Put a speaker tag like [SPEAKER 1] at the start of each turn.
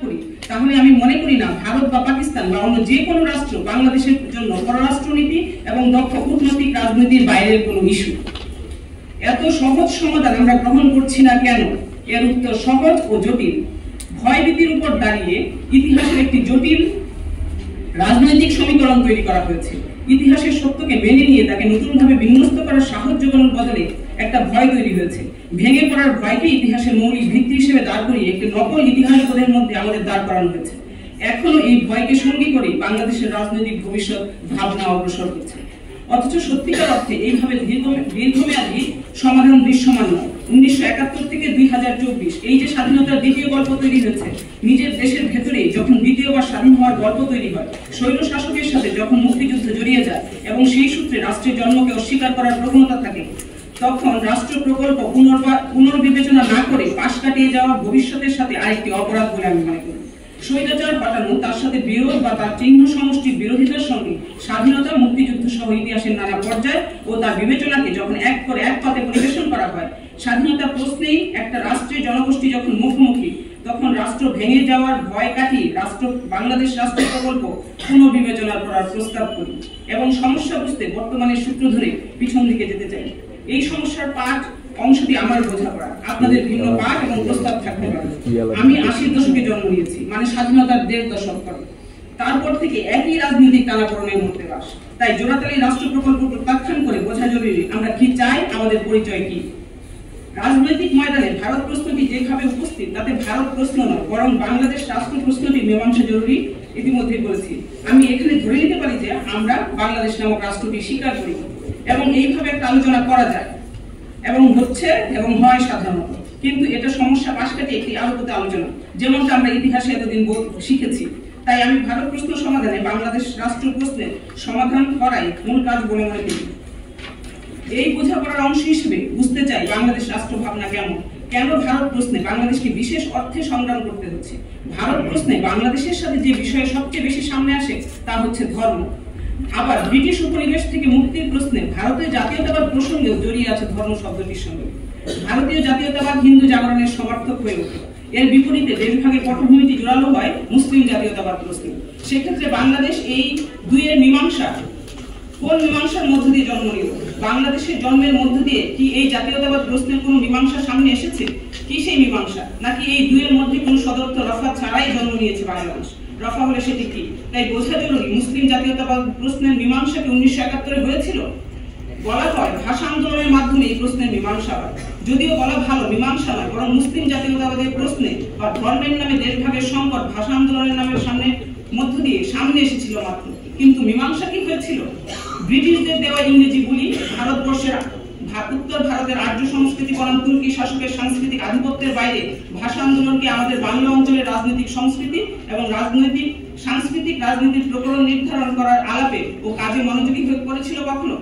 [SPEAKER 1] করি, তাহলে আমি মনে করি না ভারত বা পাকিস্তান বা অন্য যে কোনো রাষ্ট্র বাংলাদেশের জন্য পররাষ্ট্রনীতি এবং দক্ষ কূটনৈতিক রাজনীতির বাইরের কোনো ইস্যু। এত সহজ সমাধান আমরা গ্রহণ করছি না কেন? এর উত্তর সহজ ও জটিল। ভয়ভীতির উপর দাঁড়িয়ে ইতিহাসের একটি জটিল রাজনৈতিক সমীকরণ তৈরি করা হয়েছে। ইতিহাসের সত্যকে মেনে নিয়ে তাকে নতুনভাবে বিন্যস্ত করার সাহস জোগানোর বদলে একটা ভয় তৈরি হয়েছে। ভেঙে পড়ার ভয়কে ইতিহাসের মৌলিক ভিত্তি হিসেবে দাঁড় করিয়ে একটি নকল ইতিহাস বোধের মধ্যে আমাদের দাঁড় করানো হয়েছে। এখনো এই ভয়কে সঙ্গী করে বাংলাদেশের রাজনৈতিক ভবিষ্যৎ ভাবনা অগ্রসর হচ্ছে, অথচ সত্যিকার অর্থে এইভাবে দীর্ঘমেয়াদী সমাধান দৃশ্যমান নয়। 1971 থেকে 2024 এই যে স্বাধীনতার দ্বিতীয় গল্প তৈরি হয়েছে, নিজের দেশের ভেতরে যখন দ্বিতীয়বার স্বাধীন হওয়ার গল্প তৈরি হয়, স্বৈর শাসকের সাথে যখন মুক্তিযুদ্ধ জড়িয়ে যায় এবং সেই সূত্রে রাষ্ট্রের জন্মকে অস্বীকার করার প্রবণতা থাকে, তখন রাষ্ট্র প্রকল্প পুনর্বিবেচনা না করে পাশ কাটিয়ে যাওয়া ভবিষ্যতের সাথে আরেকটি অপরাধ বলে আমি মনে করি। স্বৈরাচার হটানো, তার সাথে বিরোধ বা তার চিহ্ন সমষ্টির বিরোধিতার সঙ্গে স্বাধীনতা, মুক্তিযুদ্ধ সহ ইতিহাসের নানা পর্যায় ও তার বিবেচনাকে যখন এক করে এক পাতে পরিবেশন করা হয়, স্বাধীনতা প্রশ্নেই একটা রাষ্ট্রের জনগোষ্ঠী যখন মুখোমুখি, তখন রাষ্ট্র ভেঙে যাওয়ার ভয় কাটিয়ে বাংলাদেশ রাষ্ট্র প্রকল্প পুনর্বিবেচনা করার প্রস্তাব করি এবং সমস্যা বুঝতে বর্তমানের সূত্র ধরে পিছন দিকে যেতে চাই। এই সমস্যার পাঠ অংশটি আমার বোঝাপড়া, আপনাদের ভিন্ন পাঠ এবং প্রস্তাব থাকতে পারে। আমি 80-র দশকে জন্ম নিয়েছি, মানে স্বাধীনতার 1.5 দশক পরে। তারপর থেকে একই রাজনৈতিক টানাপোড়েনের মধ্যে বাস। তাই জোড়াতালি রাষ্ট্র প্রকল্প প্রত্যাখ্যান করে বোঝা জরুরি আমরা কি চাই, আমাদের পরিচয় কি। রাজনৈতিক ময়দানে ভারত প্রশ্নটি যেভাবে উপস্থিত, তাতে ভারত প্রশ্ন নয় বরং বাংলাদেশ রাষ্ট্র প্রশ্নটি মীমাংসা জরুরি। ইতিমধ্যে বলেছি, আমি এখানে ধরে নিতে পারি যে আমরা বাংলাদেশ নামক রাষ্ট্রটি স্বীকার করি এবং এইভাবে একটা আলোচনা করা যায় এবং হচ্ছে এবং হয় সাধারণত। কিন্তু এটা সমস্যা পাশ কাটিয়ে একটি আলোকিত আলোচনা, যেমনটা আমরা ইতিহাসে এতদিন শিখেছি। তাই আমি ভারত প্রশ্ন সমাধানে বাংলাদেশ রাষ্ট্র প্রশ্নের সমাধান করাই মূল কাজ বলে মনে করি। এই বোঝাপড়ার অংশ হিসেবে বুঝতে চাই বাংলাদেশ রাষ্ট্র ভাবনা কেমন, কেন ভারত প্রশ্নে বাংলাদেশকে বিশেষ অর্থে সংগ্রাম করতে হচ্ছে। ভারত প্রশ্নে বাংলাদেশের সাথে যে বিষয়ে সবচেয়ে বেশি সামনে আসে তা হচ্ছে ধর্ম। আবার ব্রিটিশ উপনিবেশ থেকে মুক্তির প্রশ্নে ভারতের জাতীয়তাবাদ প্রসঙ্গেও জড়িয়ে আছে ধর্ম শব্দটির সঙ্গে। ভারতীয় জাতীয়তাবাদ হিন্দু জাগরণের সমর্থক হয়ে ওঠে। এর বিপরীতে দেশভাগের পটভূমিটি জোরালো হয় মুসলিম জাতীয়তাবাদ প্রশ্নে। সেক্ষেত্রে বাংলাদেশ এই দুইয়ের মীমাংসা, কোন মীমাংসার মধ্য দিয়ে জন্ম নিল? বাংলাদেশের জন্মের মধ্য দিয়ে কি এই জাতীয়তাবাদ প্রশ্নের কোন মীমাংসা সামনে এসেছে? কি সেই মীমাংসা? নাকি এই দুইয়ের মধ্যে কোন সদর্থ রফা ছাড়াই জন্ম নিয়েছে বাংলাদেশ? রফা হলে সেটি কি? তাই বোঝা জরুরি মুসলিম জাতীয়তাবাদ প্রশ্নের মীমাংসা কি 1971 হয়েছিল? বলা হয় ভাষা আন্দোলনের মাধ্যমে এই প্রশ্নের মীমাংসা হয়। যদিও বলা ভালো মীমাংসা নয়, বরং মুসলিম জাতীয়তাবাদের প্রশ্নে বা ধর্মের নামে দেশভাগের সংকট ভাষা আন্দোলনের নামে মধ্য দিয়ে সামনে এসেছিল মাত্র। কিন্তু মীমাংসা কি হয়েছিল? ব্রিটিশদের দেওয়া ইংরেজি বুলি, ভারতবর্ষের উত্তর ভারতের আর্য সংস্কৃতি বনাম তুর্কি শাসকের সাংস্কৃতিক আধিপত্যের বাইরে ভাষা আন্দোলনকে আমাদের বাংলা অঞ্চলের রাজনৈতিক সংস্কৃতি এবং সাংস্কৃতিক রাজনীতির প্রকরণ নির্ধারণ করার আলাপে ও কাজে মনোযোগী হয়ে পড়েছিল কখনো?